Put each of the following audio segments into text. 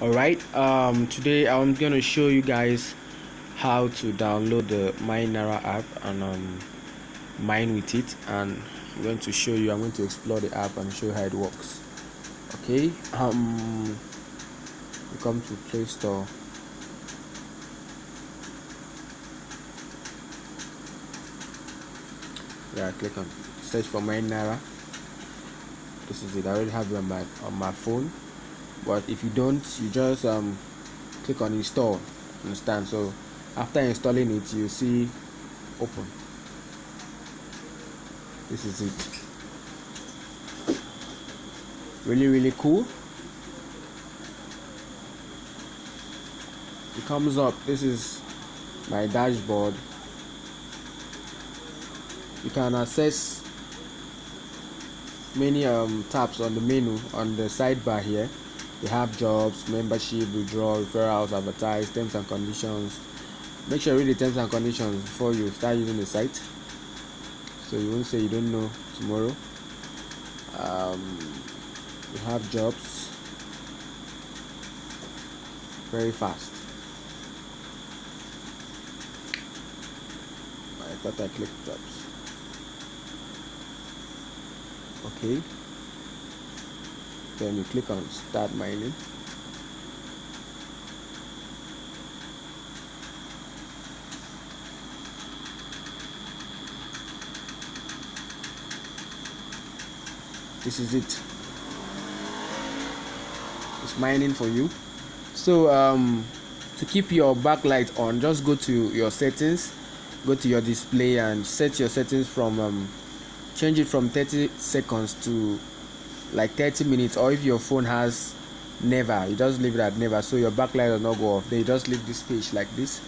Alright, today I'm gonna show you guys how to download the Minenaira app and mine with it, and I'm going to explore the app and show you how it works. Okay, you come to Play Store. Yeah, click on search for Minenaira. This is it. I already have it on my phone, but if you don't, you just click on install. Understand? So after installing it, you see open. This is it. Really cool. It comes up. This is my dashboard. You can access many tabs on the menu on the sidebar here. They have jobs, membership, withdrawal, referrals, advertise, terms and conditions. Make sure you read the terms and conditions before you start using the site, so you won't say you don't know tomorrow. You have jobs, very fast. I thought I clicked jobs. Okay, then you click on start mining. This is it. It's mining for you. So to keep your backlight on, just go to your settings, go to your display and set your settings from change it from 30 seconds to like 30 minutes, or if your phone has never, you just leave it at never, so your backlight does not go off. Then you just leave this page like this,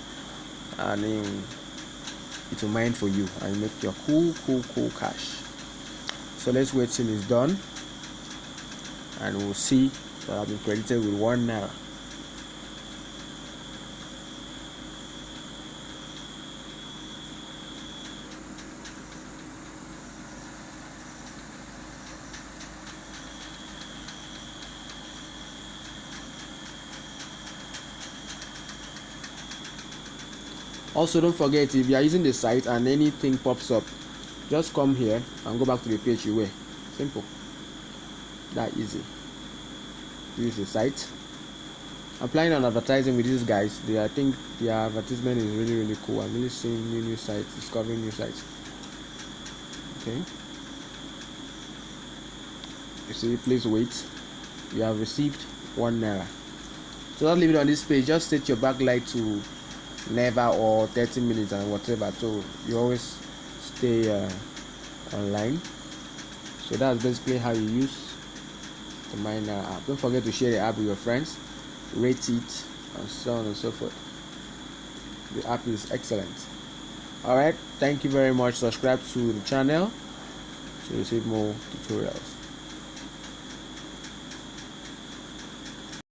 and it will mine for you and you make your cool cash. So let's wait till it's done, and we'll see that I've been credited with Minenaira. Also, don't forget, if you are using the site and anything pops up, just come here and go back to the page you were. Simple. That easy. Use the site. I'm planning on advertising with these guys. I think their advertisement is really cool. I'm really seeing new sites, discovering new sites. Okay. You see, please wait. You have received Minenaira. So don't leave it on this page. Just set your backlight to never or 30 minutes and whatever, so you always stay online. So that's basically how you use the Minenaira app. Don't forget to share the app with your friends, rate it, and so on and so forth. The app is excellent. Alright, thank you very much. Subscribe to the channel to receive more tutorials.